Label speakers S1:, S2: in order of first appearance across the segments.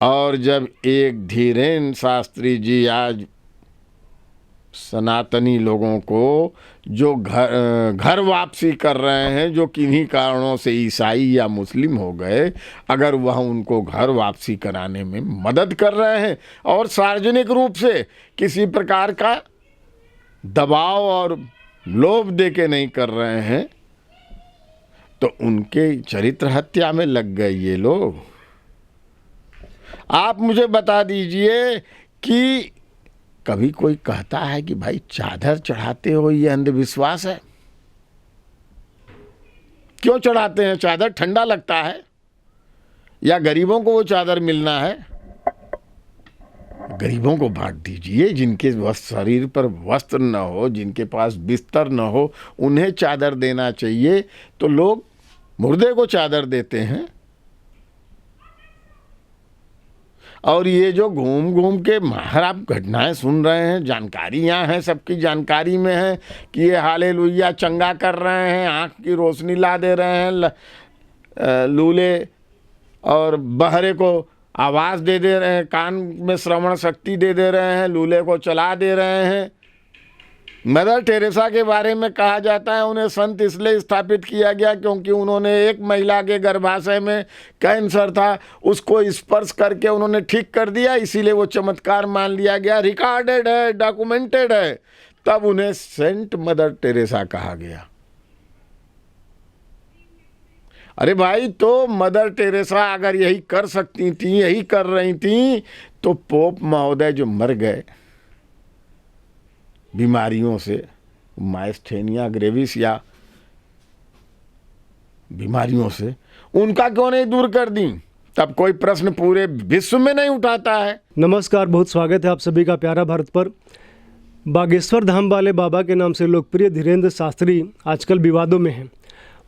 S1: और जब एक धीरेन्द्र शास्त्री जी आज सनातनी लोगों को जो घर वापसी कर रहे हैं, जो किन्हीं कारणों से ईसाई या मुस्लिम हो गए, अगर वह उनको घर वापसी कराने में मदद कर रहे हैं और सार्वजनिक रूप से किसी प्रकार का दबाव और लोभ दे के नहीं कर रहे हैं, तो उनके चरित्र हत्या में लग गए ये लोग। आप मुझे बता दीजिए कि कभी कोई कहता है कि भाई चादर चढ़ाते हो ये अंधविश्वास है? क्यों चढ़ाते हैं चादर? ठंडा लगता है या गरीबों को वो चादर मिलना है? गरीबों को बांट दीजिए, जिनके शरीर पर वस्त्र न हो, जिनके पास बिस्तर न हो, उन्हें चादर देना चाहिए। तो लोग मुर्दे को चादर देते हैं। और ये जो घूम घूम के मार आप घटनाएं सुन रहे हैं, जानकारी यहाँ है, सबकी जानकारी में है कि ये हालेलुया चंगा कर रहे हैं, आँख की रोशनी ला दे रहे हैं, लूले और बहरे को आवाज़ दे रहे हैं, कान में श्रवण शक्ति दे रहे हैं, लूले को चला दे रहे हैं। मदर टेरेसा के बारे में कहा जाता है उन्हें संत इसलिए स्थापित किया गया क्योंकि उन्होंने एक महिला के गर्भाशय में कैंसर था, उसको स्पर्श करके उन्होंने ठीक कर दिया, इसीलिए वो चमत्कार मान लिया गया। रिकॉर्डेड है, डॉक्यूमेंटेड है, तब उन्हें सेंट मदर टेरेसा कहा गया। अरे भाई, तो मदर टेरेसा अगर यही कर सकती थी, यही कर रही थी, तो पोप महोदय जो मर गए बीमारियों से, माइस्थेनिया ग्रेविस या बीमारियों से, उनका क्यों नहीं दूर कर दी? तब कोई प्रश्न पूरे विश्व में नहीं उठाता है।
S2: नमस्कार, बहुत स्वागत है आप सभी का प्यारा भारत पर। बागेश्वर धाम वाले बाबा के नाम से लोकप्रिय धीरेन्द्र शास्त्री आजकल विवादों में हैं।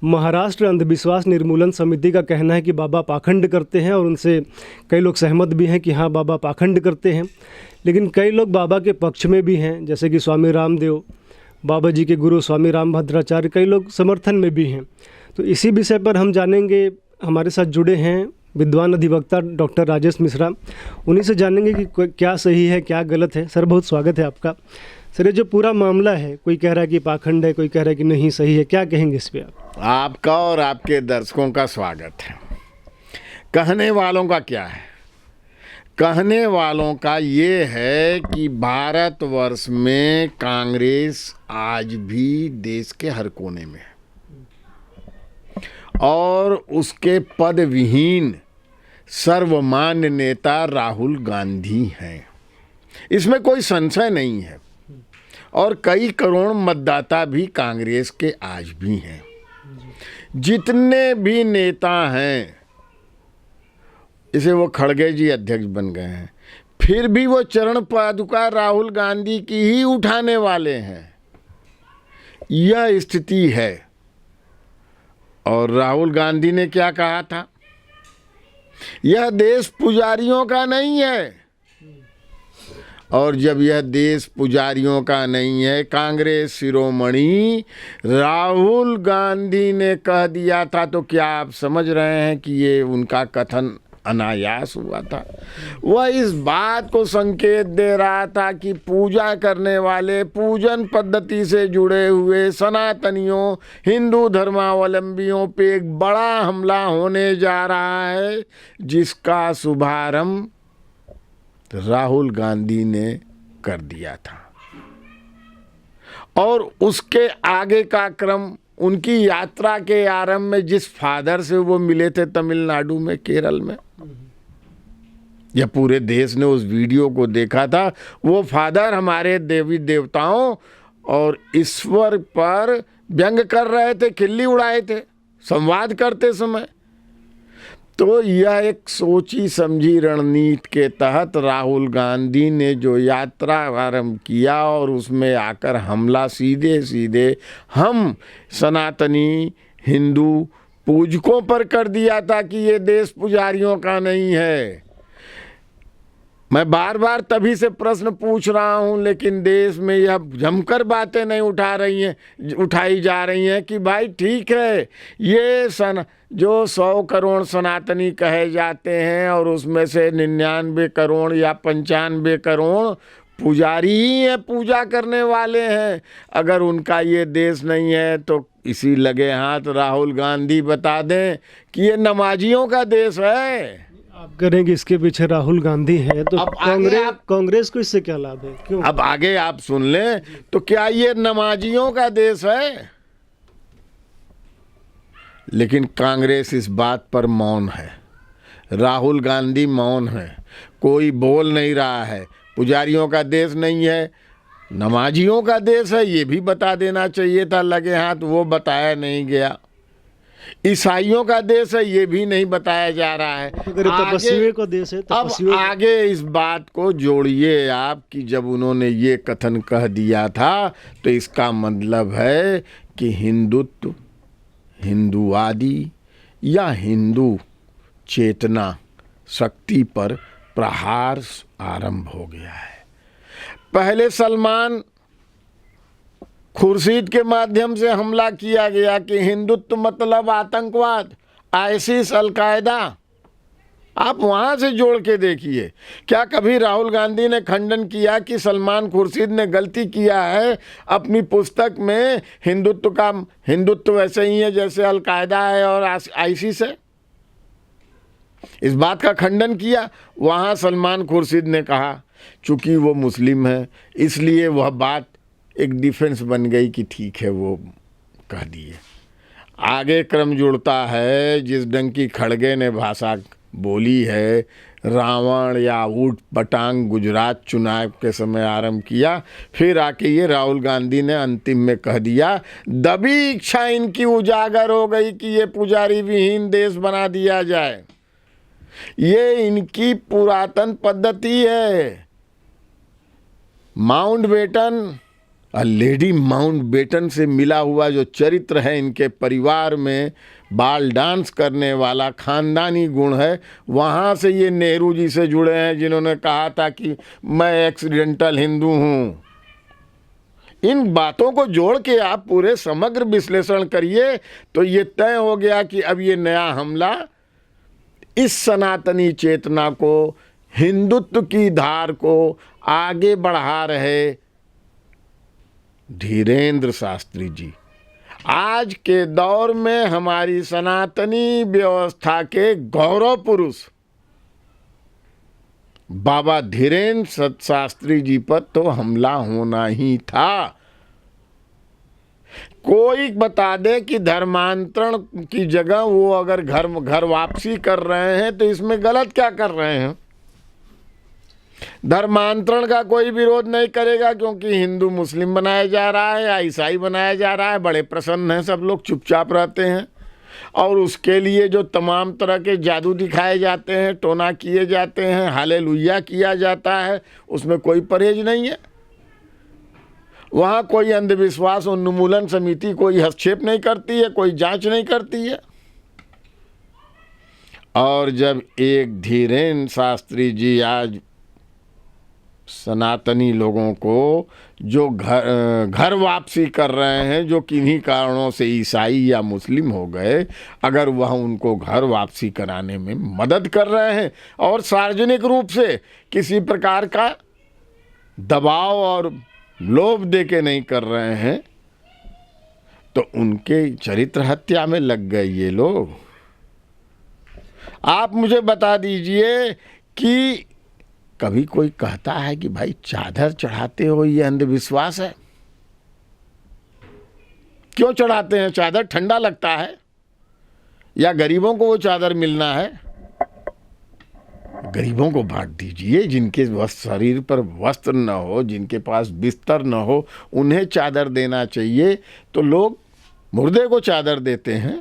S2: महाराष्ट्र अंधविश्वास निर्मूलन समिति का कहना है कि बाबा पाखंड करते हैं और उनसे कई लोग सहमत भी हैं कि हाँ, बाबा पाखंड करते हैं। लेकिन कई लोग बाबा के पक्ष में भी हैं, जैसे कि स्वामी रामदेव, बाबा जी के गुरु स्वामी रामभद्राचार्य, कई लोग समर्थन में भी हैं। तो इसी विषय पर हम जानेंगे। हमारे साथ जुड़े हैं विद्वान अधिवक्ता डॉक्टर राजेश मिश्रा। उन्हीं से जानेंगे कि क्या सही है, क्या गलत है। सर, बहुत स्वागत है आपका। सर, ये जो पूरा मामला है, कोई कह रहा है कि पाखंड है, कोई कह रहा है कि नहीं सही है, क्या कहेंगे इस पर आप?
S1: आपका और आपके दर्शकों का स्वागत है। कहने वालों का क्या है? कहने वालों का ये है कि भारतवर्ष में कांग्रेस आज भी देश के हर कोने में है और उसके पद विहीन सर्वमान्य नेता राहुल गांधी हैं। इसमें कोई संशय नहीं है। और कई करोड़ मतदाता भी कांग्रेस के आज भी हैं। जितने भी नेता हैं, इसे वो खड़गे जी अध्यक्ष बन गए हैं, फिर भी वो चरण पादुका राहुल गांधी की ही उठाने वाले हैं। यह स्थिति है। और राहुल गांधी ने क्या कहा था? यह देश पुजारियों का नहीं है। और जब यह देश पुजारियों का नहीं है, कांग्रेस शिरोमणि राहुल गांधी ने कह दिया था, तो क्या आप समझ रहे हैं कि ये उनका कथन अनायास हुआ था? वह इस बात को संकेत दे रहा था कि पूजा करने वाले, पूजन पद्धति से जुड़े हुए सनातनियों, हिंदू धर्मावलंबियों पे एक बड़ा हमला होने जा रहा है, जिसका शुभारंभ राहुल गांधी ने कर दिया था। और उसके आगे का क्रम, उनकी यात्रा के आरंभ में जिस फादर से वो मिले थे तमिलनाडु में, केरल में, या पूरे देश ने उस वीडियो को देखा था। वो फादर हमारे देवी देवताओं और ईश्वर पर व्यंग कर रहे थे, खिल्ली उड़ाए थे संवाद करते समय। तो यह एक सोची समझी रणनीति के तहत राहुल गांधी ने जो यात्रा आरंभ किया और उसमें आकर हमला सीधे सीधे हम सनातनी हिंदू पूजकों पर कर दिया था कि ये देश पुजारियों का नहीं है। मैं बार बार तभी से प्रश्न पूछ रहा हूं, लेकिन देश में यह जमकर बातें नहीं उठाई जा रही हैं कि भाई ठीक है, ये जो 100 करोड़ सनातनी कहे जाते हैं और उसमें से 99 करोड़ या 95 करोड़ पुजारी ही है, पूजा करने वाले हैं। अगर उनका ये देश नहीं है तो इसी लगे हाथ राहुल गांधी बता दें कि ये नमाजियों का देश है।
S2: आप करेंगे इसके पीछे राहुल गांधी है, तो
S1: अब आगे
S2: कांग्रेस को इससे क्या लाभ है? क्यों?
S1: अब आगे आप सुन लें, तो क्या ये नमाजियों का देश है? लेकिन कांग्रेस इस बात पर मौन है, राहुल गांधी मौन है, कोई बोल नहीं रहा है। पुजारियों का देश नहीं है, नमाजियों का देश है, ये भी बता देना चाहिए था लगे हाथ, वो बताया नहीं गया। ईसाइयों का देश है, ये भी नहीं बताया जा रहा है।
S2: तपस्वियों का देश है,
S1: अब आगे इस बात को जोड़िए आप कि जब उन्होंने ये कथन कह दिया था तो इसका मतलब है कि हिंदुत्व, हिंदुवादी या हिंदू चेतना शक्ति पर प्रहार आरंभ हो गया है। पहले सलमान खुर्शीद के माध्यम से हमला किया गया कि हिंदुत्व मतलब आतंकवाद, आईसिस, अलकायदा। आप वहां से जोड़ के देखिए, क्या कभी राहुल गांधी ने खंडन किया कि सलमान खुर्शीद ने गलती किया है अपनी पुस्तक में हिंदुत्व वैसे ही है जैसे अलकायदा है और आईसिस है? इस बात का खंडन किया। वहां सलमान खुर्शीद ने कहा चूंकि वो मुस्लिम है इसलिए वह बात एक डिफेंस बन गई कि ठीक है, वो कह दिए। आगे क्रम जुड़ता है, जिस ढंग की खड़गे ने भाषा बोली है, रावण या ऊट पटांग गुजरात चुनाव के समय आरंभ किया, फिर आके ये राहुल गांधी ने अंतिम में कह दिया। दबी इच्छा इनकी उजागर हो गई कि ये पुजारी विहीन देश बना दिया जाए। ये इनकी पुरातन पद्धति है। माउंटबेटन, लेडी माउंटबेटन से मिला हुआ जो चरित्र है इनके परिवार में, बाल डांस करने वाला खानदानी गुण है, वहाँ से ये नेहरू जी से जुड़े हैं जिन्होंने कहा था कि मैं एक्सीडेंटल हिंदू हूँ। इन बातों को जोड़ के आप पूरे समग्र विश्लेषण करिए तो ये तय हो गया कि अब ये नया हमला इस सनातनी चेतना को, हिंदुत्व की धार को आगे बढ़ा रहे धीरेंद्र शास्त्री जी, आज के दौर में हमारी सनातनी व्यवस्था के गौरव पुरुष बाबा धीरेंद्र शास्त्री जी पर तो हमला होना ही था। कोई बता दे कि धर्मांतरण की जगह वो अगर घर वापसी कर रहे हैं तो इसमें गलत क्या कर रहे हैं? धर्मांतरण का कोई विरोध नहीं करेगा क्योंकि हिंदू मुस्लिम बनाया जा रहा है या ईसाई बनाया जा रहा है, बड़े प्रसन्न हैं सब लोग, चुपचाप रहते हैं। और उसके लिए जो तमाम तरह के जादू दिखाए जाते हैं, टोना किए जाते हैं, हालेलुया किया जाता है, उसमें कोई परहेज नहीं है। वहाँ कोई अंधविश्वास उन्मूलन समिति कोई हस्तक्षेप नहीं करती है, कोई जांच नहीं करती है। और जब एक धीरेंद्र शास्त्री जी आज सनातनी लोगों को जो घर वापसी कर रहे हैं, जो किन्हीं कारणों से ईसाई या मुस्लिम हो गए, अगर वह उनको घर वापसी कराने में मदद कर रहे हैं और सार्वजनिक रूप से किसी प्रकार का दबाव और लोभ दे के नहीं कर रहे हैं, तो उनके चरित्र हत्या में लग गए ये लोग। आप मुझे बता दीजिए कि कभी कोई कहता है कि भाई चादर चढ़ाते हो ये अंधविश्वास है? क्यों चढ़ाते हैं चादर? ठंडा लगता है या गरीबों को वो चादर मिलना है? गरीबों को बांट दीजिए, जिनके शरीर पर वस्त्र न हो, जिनके पास बिस्तर न हो, उन्हें चादर देना चाहिए। तो लोग मुर्दे को चादर देते हैं।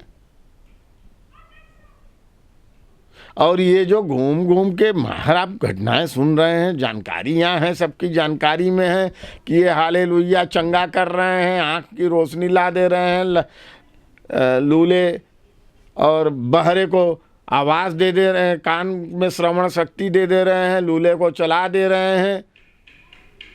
S1: और ये जो घूम घूम के माहर आप घटनाएं सुन रहे हैं, जानकारी यहाँ है, सबकी जानकारी में है कि ये हालेलुया चंगा कर रहे हैं, आँख की रोशनी ला दे रहे हैं, लूले और बहरे को आवाज़ दे दे रहे हैं, कान में श्रवण शक्ति दे दे रहे हैं, लूले को चला दे रहे हैं।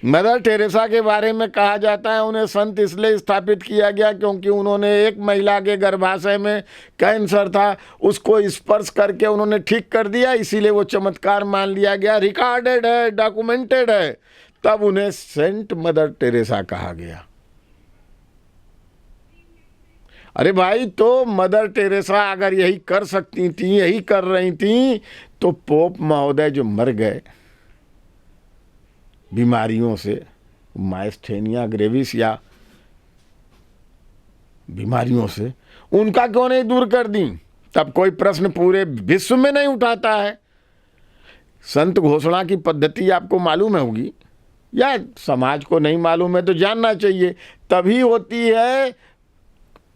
S1: मदर टेरेसा के बारे में कहा जाता है उन्हें संत इसलिए स्थापित किया गया क्योंकि उन्होंने एक महिला के गर्भाशय में कैंसर था, उसको स्पर्श करके उन्होंने ठीक कर दिया, इसीलिए वो चमत्कार मान लिया गया। रिकॉर्डेड है, डॉक्यूमेंटेड है, तब उन्हें सेंट मदर टेरेसा कहा गया। अरे भाई, तो मदर टेरेसा अगर यही कर सकती थी, यही कर रही थी, तो पोप महोदय जो मर गए बीमारियों से, माइस्थेनिया ग्रेविस या बीमारियों से, उनका क्यों नहीं दूर कर दी? तब कोई प्रश्न पूरे विश्व में नहीं उठाता है। संत घोषणा की पद्धति आपको मालूम होगी या समाज को नहीं मालूम है तो जानना चाहिए। तभी होती है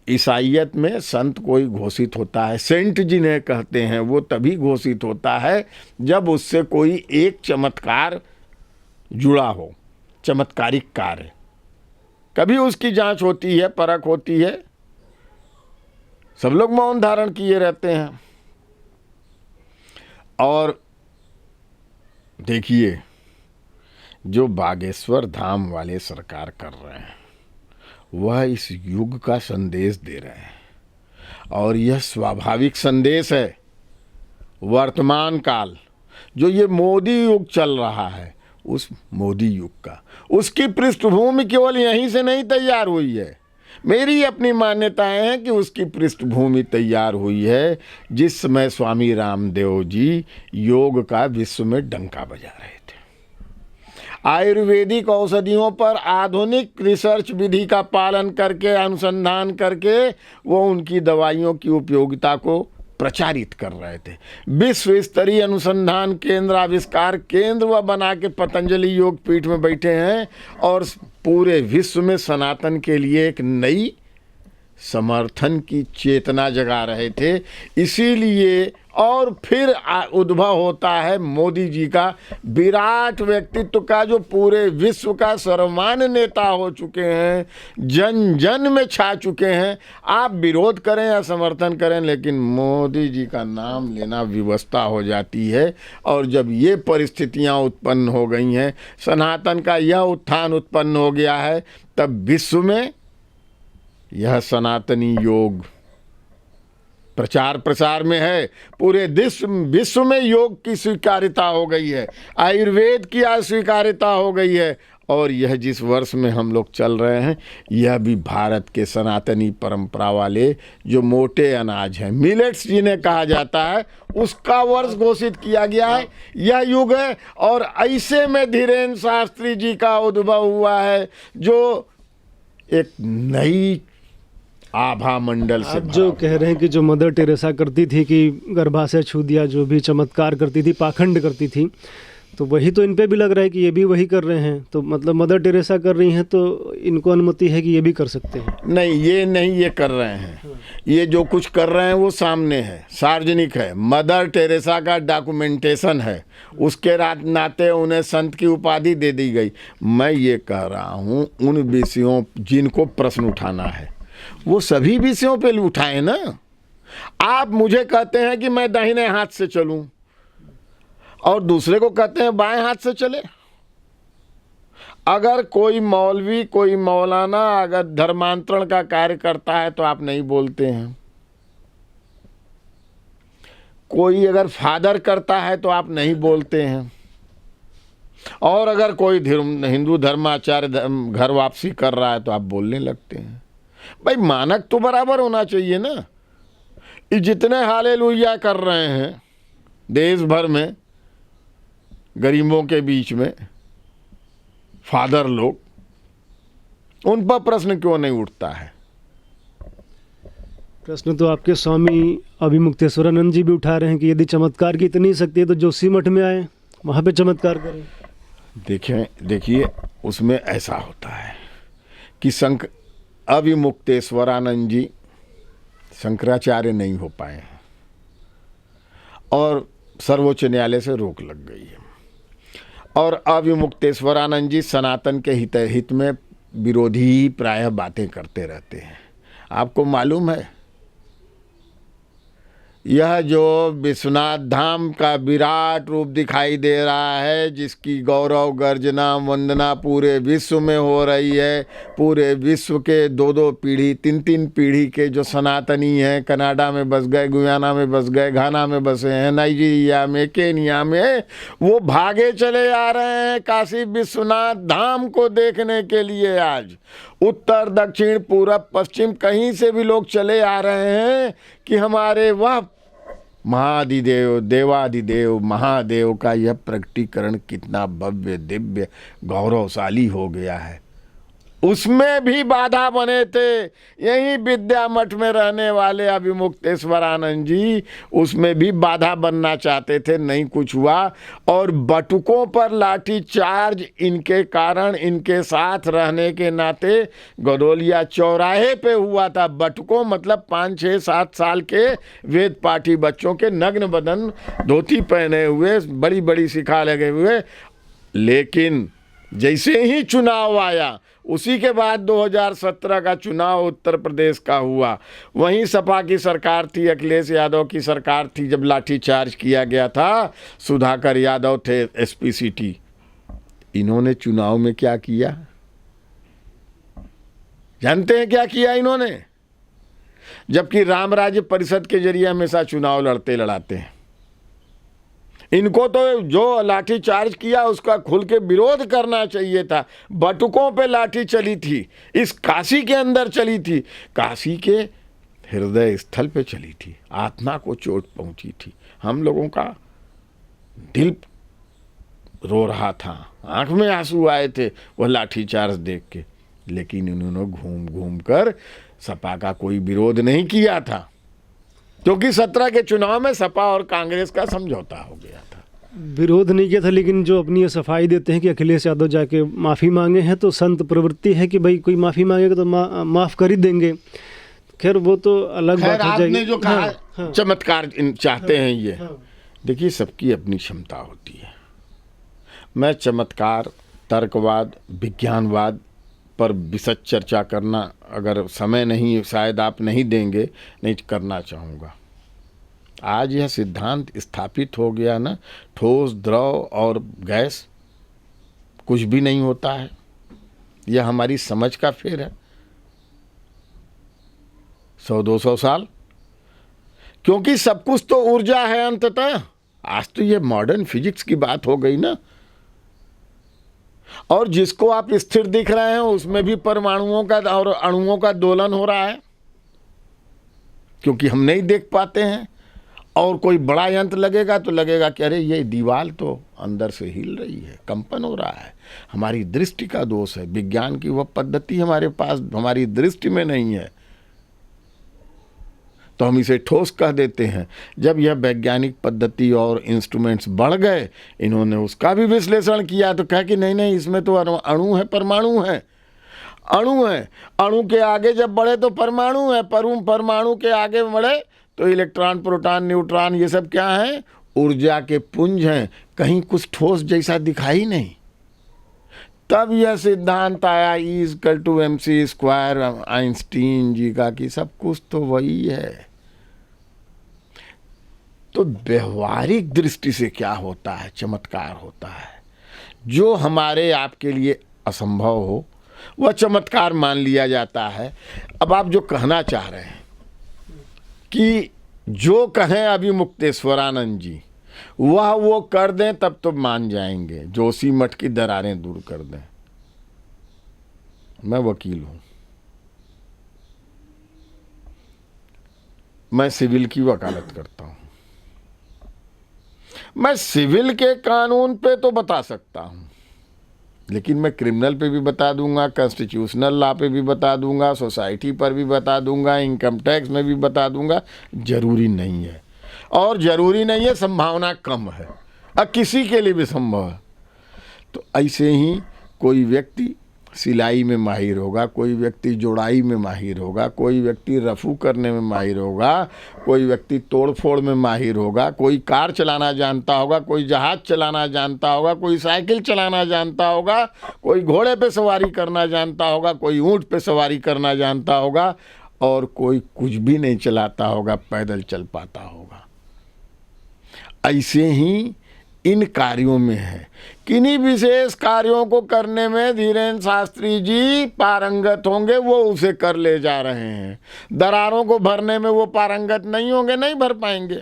S1: ईसाइयत में संत कोई घोषित होता है, सेंट जिन्हें कहते हैं, वो तभी घोषित होता है जब उससे कोई एक चमत्कार जुड़ा हो, चमत्कारिक कार्य। कभी उसकी जांच होती है, परख होती है, सब लोग मौन धारण किए रहते हैं। और देखिए, जो बागेश्वर धाम वाले सरकार कर रहे हैं वह इस युग का संदेश दे रहे हैं, और यह स्वाभाविक संदेश है। वर्तमान काल जो ये मोदी युग चल रहा है, उस मोदी युग का, उसकी पृष्ठभूमि केवल यहीं से नहीं तैयार हुई है। मेरी अपनी मान्यताएं हैं कि उसकी पृष्ठभूमि तैयार हुई है जिस समय स्वामी रामदेव जी योग का विश्व में डंका बजा रहे थे। आयुर्वेदिक औषधियों पर आधुनिक रिसर्च विधि का पालन करके, अनुसंधान करके वो उनकी दवाइयों की उपयोगिता को प्रचारित कर रहे थे। विश्व स्तरीय अनुसंधान केंद्र, आविष्कार केंद्र वह बना के पतंजलि योग पीठ में बैठे हैं और पूरे विश्व में सनातन के लिए एक नई समर्थन की चेतना जगा रहे थे। इसीलिए और फिर उद्भव होता है मोदी जी का विराट व्यक्तित्व का, जो पूरे विश्व का सर्वमान्य नेता हो चुके हैं, जन जन में छा चुके हैं। आप विरोध करें या समर्थन करें, लेकिन मोदी जी का नाम लेना विवशता हो जाती है। और जब ये परिस्थितियां उत्पन्न हो गई हैं, सनातन का यह उत्थान उत्पन्न हो गया है, तब विश्व में यह सनातनी योग प्रचार प्रसार में है। पूरे विश्व में योग की स्वीकार्यता हो गई है, आयुर्वेद की अस्वीकार्यता हो गई है। और यह जिस वर्ष में हम लोग चल रहे हैं, यह भी भारत के सनातनी परंपरा वाले जो मोटे अनाज हैं, मिलेट्स जिन्हें कहा जाता है, उसका वर्ष घोषित किया गया है। यह युग है। और ऐसे में धीरेन्द्र शास्त्री जी का उद्भव हुआ है, जो एक नई आभा मंडल से।
S2: आप जो कह रहे हैं कि जो मदर टेरेसा करती थी कि गर्भाशय छू दिया, जो भी चमत्कार करती थी, पाखंड करती थी, तो वही तो इन पे भी लग रहा है कि ये भी वही कर रहे हैं। तो मतलब मदर टेरेसा कर रही हैं तो इनको अनुमति है कि ये भी कर सकते हैं?
S1: नहीं, ये नहीं ये कर रहे हैं। ये जो कुछ कर रहे हैं वो सामने है, सार्वजनिक है। मदर टेरेसा का डॉक्यूमेंटेशन है, उसके नाते उन्हें संत की उपाधि दे दी गई। मैं ये कह रहा हूँ उन विषयों जिनको प्रश्न उठाना है वो सभी विषयों पे उठाए ना। आप मुझे कहते हैं कि मैं दाहिने हाथ से चलूं और दूसरे को कहते हैं बाएं हाथ से चले। अगर कोई मौलवी, कोई मौलाना अगर धर्मांतरण का कार्य करता है तो आप नहीं बोलते हैं। कोई अगर फादर करता है तो आप नहीं बोलते हैं। और अगर कोई हिंदू धर्माचार्य घर वापसी कर रहा है तो आप बोलने लगते हैं। भाई, मानक तो बराबर होना चाहिए ना। ये जितने हालेलुया कर रहे हैं देश भर में, गरीबों के बीच में फादर लोग, उन पर प्रश्न क्यों नहीं उठता है?
S2: प्रश्न तो आपके स्वामी अभिमुक्तेश्वरानंद जी भी उठा रहे हैं कि यदि चमत्कार की इतनी शक्ति है तो जोशी मठ में आए, वहाँ पे चमत्कार करें।
S1: देखिए उसमें ऐसा होता है कि अभिमुक्तेश्वरानंद जी शंकराचार्य नहीं हो पाए हैं और सर्वोच्च न्यायालय से रोक लग गई है। और अभिमुक्तेश्वरानंद जी सनातन के हित में विरोधी ही प्रायः बातें करते रहते हैं। आपको मालूम है यह जो विश्वनाथ धाम का विराट रूप दिखाई दे रहा है, जिसकी गौरव गर्जना वंदना पूरे विश्व में हो रही है, पूरे विश्व के 2-2 पीढ़ी 3-3 पीढ़ी के जो सनातनी हैं, कनाडा में बस गए, गुयाना में बस गए, घाना में बसे हैं, नाइजीरिया में, केनिया में, वो भागे चले आ रहे हैं काशी विश्वनाथ धाम को देखने के लिए। आज उत्तर दक्षिण पूरब पश्चिम कहीं से भी लोग चले आ रहे हैं कि हमारे वह महाधिदेव देवाधिदेव महादेव का यह प्रकटीकरण कितना भव्य दिव्य गौरवशाली हो गया है। उसमें भी बाधा बने थे यही विद्या मठ में रहने वाले अभिमुक्तेश्वरानंद जी, उसमें भी बाधा बनना चाहते थे, नहीं कुछ हुआ। और बटुकों पर लाठी चार्ज इनके कारण, इनके साथ रहने के नाते गदोलिया चौराहे पे हुआ था। बटुकों मतलब 5, 6, 7 साल के वेद पाठी बच्चों के नग्न बदन, धोती पहने हुए, बड़ी बड़ी शिखा लगे हुए। लेकिन जैसे ही चुनाव आया, उसी के बाद 2017 का चुनाव उत्तर प्रदेश का हुआ, वहीं सपा की सरकार थी, अखिलेश यादव की सरकार थी, जब लाठीचार्ज किया गया था, सुधाकर यादव थे एसपी सिटी। इन्होंने चुनाव में क्या किया जानते हैं? क्या किया इन्होंने? जबकि राम राज्य परिषद के जरिए हमेशा चुनाव लड़ाते हैं। इनको तो जो लाठी चार्ज किया उसका खुल के विरोध करना चाहिए था। बटुकों पे लाठी चली थी, इस काशी के अंदर चली थी, काशी के हृदय स्थल पे चली थी, आत्मा को चोट पहुंची थी। हम लोगों का दिल रो रहा था, आंख में आंसू आए थे वह लाठी चार्ज देख के। लेकिन इन्होंने घूम घूम कर सपा का कोई विरोध नहीं किया था, क्योंकि 17 के चुनाव में सपा और कांग्रेस का समझौता हो गया था।
S2: विरोध नहीं किया था, लेकिन जो अपनी ये सफाई देते हैं कि अखिलेश यादव जाके माफ़ी मांगे हैं, तो संत प्रवृत्ति है कि भाई कोई माफ़ी मांगेगा तो माफ़ कर ही देंगे। खैर वो तो अलग बात हो जाएगी।
S1: आपने जो कहा
S2: हाँ।
S1: चमत्कार चाहते हैं ये,
S2: हाँ।
S1: देखिए सबकी अपनी क्षमता होती है। मैं चमत्कार, तर्कवाद, विज्ञानवाद पर विशद चर्चा करना अगर समय नहीं, शायद आप नहीं देंगे, नहीं करना चाहूँगा। आज यह सिद्धांत स्थापित हो गया ना, ठोस, द्रव और गैस कुछ भी नहीं होता है। यह हमारी समझ का फेर है। 100-200 साल, क्योंकि सब कुछ तो ऊर्जा है अंततः। आज तो ये मॉडर्न फिजिक्स की बात हो गई ना। और जिसको आप स्थिर दिख रहे हैं उसमें भी परमाणुओं का और अणुओं का दोलन हो रहा है, क्योंकि हम नहीं देख पाते हैं। और कोई बड़ा यंत्र लगेगा तो लगेगा कि अरे ये दीवार तो अंदर से हिल रही है, कंपन हो रहा है। हमारी दृष्टि का दोष है। विज्ञान की वह पद्धति हमारे पास, हमारी दृष्टि में नहीं है, तो हम इसे ठोस कह देते हैं। जब यह वैज्ञानिक पद्धति और इंस्ट्रूमेंट्स बढ़ गए, इन्होंने उसका भी विश्लेषण किया तो कहा कि नहीं नहीं, इसमें तो अणु है, परमाणु है, अणु है। अणु के आगे जब बढ़े तो परमाणु है, परमाणु के आगे बढ़े तो इलेक्ट्रॉन, प्रोटॉन, न्यूट्रॉन, ये सब क्या है? ऊर्जा के पुंज हैं। कहीं कुछ ठोस जैसा दिखाई नहीं। तब यह सिद्धांत आया E=mc², आइंस्टीन जी का, कि सब कुछ तो वही है। तो व्यवहारिक दृष्टि से क्या होता है? चमत्कार होता है। जो हमारे आपके लिए असंभव हो वह चमत्कार मान लिया जाता है। अब आप जो कहना चाह रहे हैं कि जो कहें अभिमुक्तेश्वरानंद जी वह वो कर दें तब तो मान जाएंगे, जोशी मठ की दरारें दूर कर दें। मैं वकील हूं, मैं सिविल की वकालत करता हूं। मैं सिविल के कानून पे तो बता सकता हूं, लेकिन मैं क्रिमिनल पे भी बता दूंगा, कॉन्स्टिट्यूशनल लॉ पे भी बता दूंगा, सोसाइटी पर भी बता दूंगा, इनकम टैक्स में भी बता दूंगा। जरूरी नहीं है, और जरूरी नहीं है, संभावना कम है, और किसी के लिए भी संभव है। तो ऐसे ही कोई व्यक्ति सिलाई में माहिर होगा, कोई व्यक्ति जोड़ाई में माहिर होगा, कोई व्यक्ति रफू करने में माहिर होगा, कोई व्यक्ति तोड़ फोड़ में माहिर होगा, कोई कार चलाना जानता होगा, कोई जहाज चलाना जानता होगा, कोई साइकिल चलाना जानता होगा, कोई घोड़े पे सवारी करना जानता होगा, कोई ऊंट पे सवारी करना जानता होगा। और कोई कुछ भी नहीं चलाता होगा, पैदल चल पाता होगा। ऐसे ही इन कार्यों में है। किन्हीं विशेष कार्यों को करने में धीरेन्द्र शास्त्री जी पारंगत होंगे, वो उसे कर ले जा रहे हैं। दरारों को भरने में वो पारंगत नहीं होंगे, नहीं भर पाएंगे।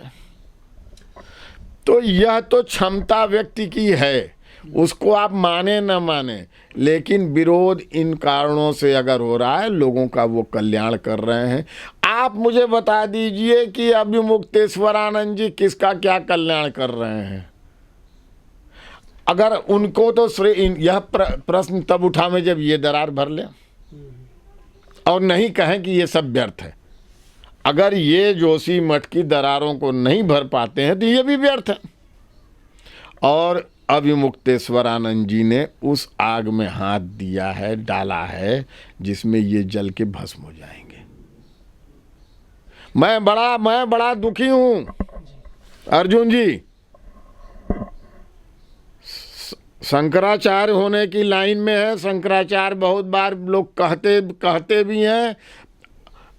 S1: तो यह तो क्षमता व्यक्ति की है, उसको आप माने न माने, लेकिन विरोध इन कारणों से अगर हो रहा है, लोगों का वो कल्याण कर रहे हैं। आप मुझे बता दीजिए कि अभिमुक्तेश्वरानंद जी किसका क्या कल्याण कर रहे हैं? अगर उनको तो यह प्रश्न तब उठा में जब ये दरार भर ले और नहीं कहें कि ये सब व्यर्थ है। अगर ये जोशी मठ की दरारों को नहीं भर पाते हैं तो ये भी व्यर्थ है। और अभिमुक्तेश्वरानंद जी ने उस आग में हाथ दिया है, डाला है, जिसमें ये जल के भस्म हो जाएंगे। मैं बड़ा दुखी हूं अर्जुन जी। शंकराचार्य होने की लाइन में है। शंकराचार्य बहुत बार लोग कहते भी हैं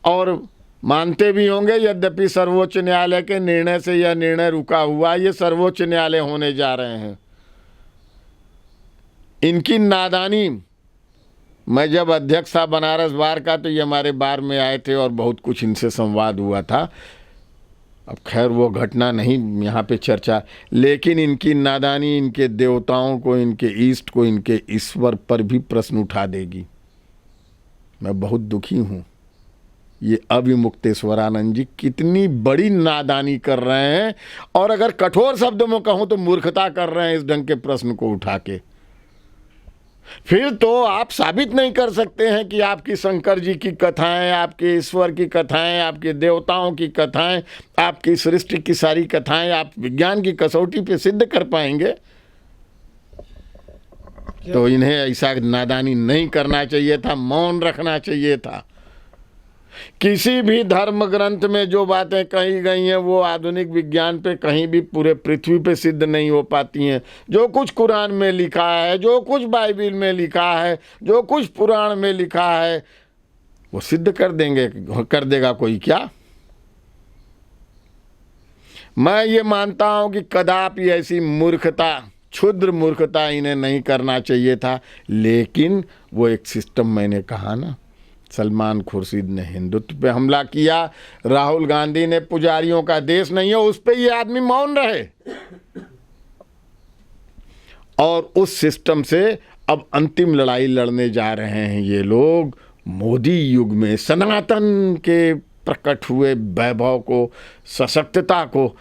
S1: और मानते भी होंगे, यद्यपि सर्वोच्च न्यायालय के निर्णय से यह निर्णय रुका हुआ, ये सर्वोच्च न्यायालय होने जा रहे हैं। इनकी नादानी, मैं जब अध्यक्ष था बनारस बार का तो ये हमारे बार में आए थे और बहुत कुछ इनसे संवाद हुआ था। अब खैर वो घटना नहीं यहाँ पे चर्चा, लेकिन इनकी नादानी इनके देवताओं को, इनके ईष्ट को, इनके ईश्वर पर भी प्रश्न उठा देगी। मैं बहुत दुखी हूँ। ये अभिमुक्तेश्वरानंद जी कितनी बड़ी नादानी कर रहे हैं, और अगर कठोर शब्दों में कहूँ तो मूर्खता कर रहे हैं इस ढंग के प्रश्न को उठा के। फिर तो आप साबित नहीं कर सकते हैं कि आपकी शंकर जी की कथाएं, आपके ईश्वर की कथाएं, आपके देवताओं की कथाएं, आपकी सृष्टि की सारी कथाएं आप विज्ञान की कसौटी पे सिद्ध कर पाएंगे। तो इन्हें ऐसा नादानी नहीं करना चाहिए था, मौन रखना चाहिए था। किसी भी धर्म ग्रंथ में जो बातें कही गई हैं वो आधुनिक विज्ञान पे कहीं भी पूरे पृथ्वी पे सिद्ध नहीं हो पाती हैं। जो कुछ कुरान में लिखा है, जो कुछ बाइबिल में लिखा है, जो कुछ पुराण में लिखा है, वो सिद्ध कर देगा कोई क्या? मैं ये मानता हूं कि कदापि ऐसी मूर्खता, क्षुद्र मूर्खता इन्हें नहीं करना चाहिए था। लेकिन वो एक सिस्टम, मैंने कहा ना, सलमान खुर्शीद ने हिंदुत्व पे हमला किया, राहुल गांधी ने पुजारियों का देश नहीं है, उस पे ये आदमी मौन रहे। और उस सिस्टम से अब अंतिम लड़ाई लड़ने जा रहे हैं ये लोग। मोदी युग में सनातन के प्रकट हुए वैभव को, सशक्तता को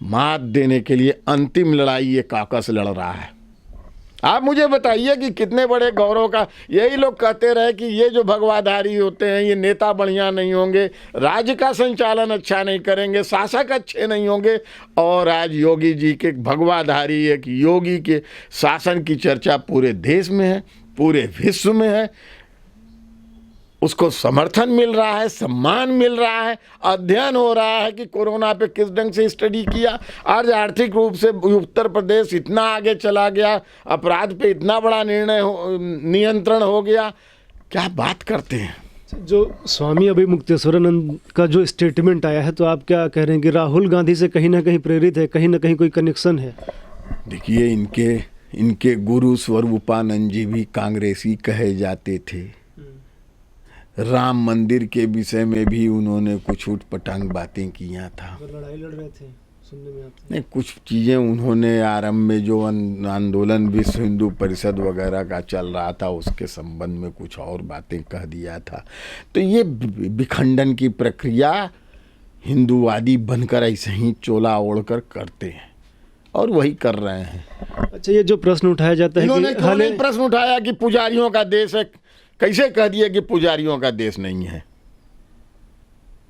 S1: मात देने के लिए अंतिम लड़ाई ये काकस लड़ रहा है। आप मुझे बताइए कि कितने बड़े गौरव का। यही लोग कहते रहे कि ये जो भगवाधारी होते हैं ये नेता बढ़िया नहीं होंगे, राज्य का संचालन अच्छा नहीं करेंगे, शासक अच्छे नहीं होंगे। और आज योगी जी के भगवाधारी, एक योगी के शासन की चर्चा पूरे देश में है, पूरे विश्व में है। उसको समर्थन मिल रहा है, सम्मान मिल रहा है, अध्ययन हो रहा है कि कोरोना पे किस ढंग से स्टडी किया। आज आर्थिक रूप से उत्तर प्रदेश इतना आगे चला गया, अपराध पे इतना बड़ा नियंत्रण हो गया। क्या बात करते हैं।
S2: जो स्वामी अभिमुक्तेश्वरानंद का जो स्टेटमेंट आया है, तो आप क्या कह रहे हैं कि राहुल गांधी से कहीं ना कहीं प्रेरित है, कहीं ना कहीं कोई कनेक्शन है?
S1: देखिए, इनके गुरु स्वरूपानंद जी भी कांग्रेसी कहे जाते थे। राम मंदिर के विषय में भी उन्होंने कुछ उटपटांग बातें किया था।
S2: लड़ाई लड़ रहे थे, सुनने में आता है।
S1: नहीं, कुछ चीज़ें उन्होंने आरंभ में जो आंदोलन विश्व हिंदू परिषद वगैरह का चल रहा था उसके संबंध में कुछ और बातें कह दिया था। तो ये विखंडन की प्रक्रिया हिंदूवादी बनकर ऐसे ही चोला ओढ़कर करते हैं और वही कर रहे हैं।
S2: अच्छा, ये जो प्रश्न उठाया जाता है
S1: इन्होंने क्यों नहीं प्रश्न उठाया कि पुजारियों का देश है? कैसे कह दिए कि पुजारियों का देश नहीं है?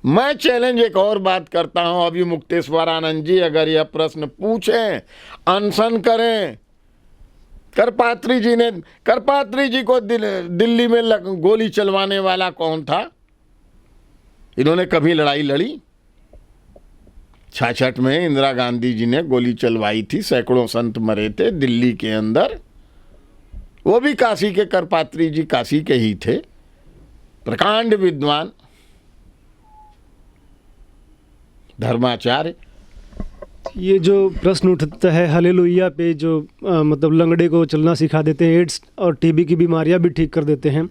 S1: मैं चैलेंज एक और बात करता हूं, अभिमुक्तेश्वरानंद जी अगर यह प्रश्न पूछें, अनशन करें। करपात्री जी को दिल्ली में गोली चलवाने वाला कौन था? इन्होंने कभी लड़ाई लड़ी? 66 में इंदिरा गांधी जी ने गोली चलवाई थी, सैकड़ों संत मरे थे दिल्ली के अंदर। वो भी काशी के, करपात्री जी काशी के ही थे, प्रकांड विद्वान। धर्माचार्य।
S2: ये जो प्रश्न उठता है हालेलुया पे, जो मतलब लंगड़े को चलना सिखा देते हैं, एड्स और टीबी की बीमारियां भी ठीक कर देते हैं,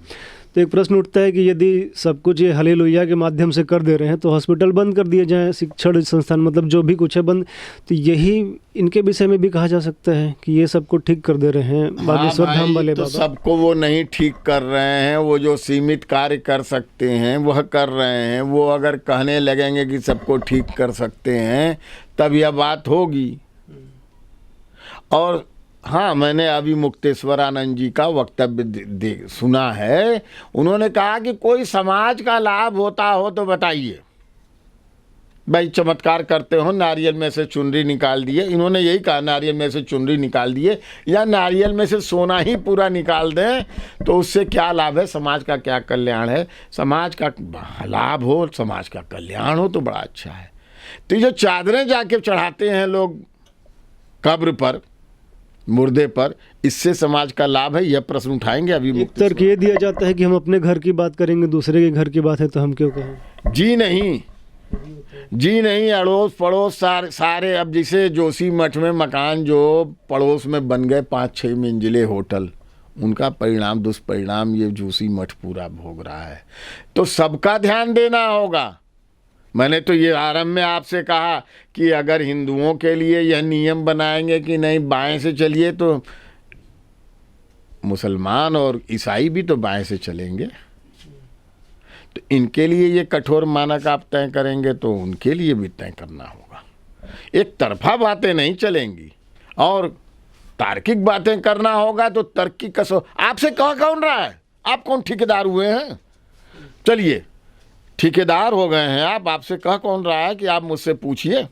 S2: तो एक प्रश्न उठता है कि यदि सब कुछ ये हालेलुया के माध्यम से कर दे रहे हैं तो हॉस्पिटल बंद कर दिए जाएं, शिक्षण संस्थान मतलब जो भी कुछ है बंद। तो यही इनके विषय में भी कहा जा सकता है कि ये सबको ठीक कर दे रहे हैं बागेश्वर धाम वाले
S1: तो
S2: बाबा।
S1: सबको वो नहीं ठीक कर रहे हैं, वो जो सीमित कार्य कर सकते हैं वह कर रहे हैं। वो अगर कहने लगेंगे कि सबको ठीक कर सकते हैं तब यह बात होगी। और हाँ, मैंने अभी मुक्तेश्वरानंद जी का वक्तव्य सुना है। उन्होंने कहा कि कोई समाज का लाभ होता हो तो बताइए। भाई चमत्कार करते हो, नारियल में से चुनरी निकाल दिए, इन्होंने यही कहा, नारियल में से चुनरी निकाल दिए या नारियल में से सोना ही पूरा निकाल दें तो उससे क्या लाभ है, समाज का क्या कल्याण है। समाज का लाभ हो, समाज का कल्याण हो तो बड़ा अच्छा है। तो जो चादरें जाके चढ़ाते हैं लोग कब्र पर, मुर्दे पर, इससे समाज का लाभ है, यह प्रश्न उठाएंगे अभी।
S2: एक तर्क ये दिया जाता है कि हम अपने घर की बात करेंगे, दूसरे के घर की बात है तो हम क्यों कहें।
S1: जी नहीं, जी नहीं, अड़ोस पड़ोस सारे अब जैसे जोशी मठ में मकान जो पड़ोस में बन गए 5-6 मंजिले होटल, उनका परिणाम दुष्परिणाम ये जोशी मठ पूरा भोग रहा है। तो सबका ध्यान देना होगा। मैंने तो ये आरंभ में आपसे कहा कि अगर हिंदुओं के लिए यह नियम बनाएंगे कि नहीं बाएं से चलिए तो मुसलमान और ईसाई भी तो बाएं से चलेंगे। तो इनके लिए ये कठोर मानक आप तय करेंगे तो उनके लिए भी तय करना होगा। एक तरफा बातें नहीं चलेंगी और तार्किक बातें करना होगा। तो तर्क की कसो आपसे कह कौन रहा है? आप कौन ठेकेदार हुए हैं? चलिए ठेकेदार हो गए हैं आप, आपसे कह कौन रहा है कि आप मुझसे पूछिए।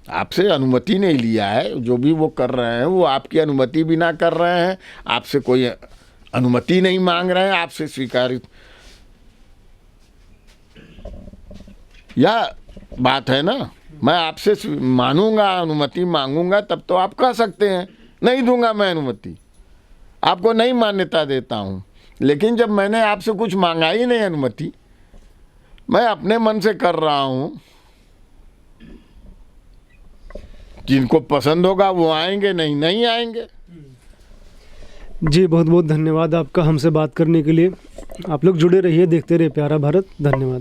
S1: आपसे अनुमति नहीं लिया है। जो भी वो कर रहे हैं वो आपकी अनुमति बिना कर रहे हैं, आपसे कोई अनुमति नहीं मांग रहे हैं, आपसे स्वीकारित यह बात है ना। मैं आपसे मानूंगा, अनुमति मांगूंगा तब तो आप कह सकते हैं। नहीं दूंगा मैं अनुमति, आपको नहीं मान्यता देता हूं। लेकिन जब मैंने आपसे कुछ मांगा ही नहीं अनुमति, मैं अपने मन से कर रहा हूं, जिनको पसंद होगा वो आएंगे, नहीं आएंगे।
S2: जी बहुत बहुत धन्यवाद आपका हमसे बात करने के लिए। आप लोग जुड़े रहिए, देखते रहिए प्यारा भारत। धन्यवाद।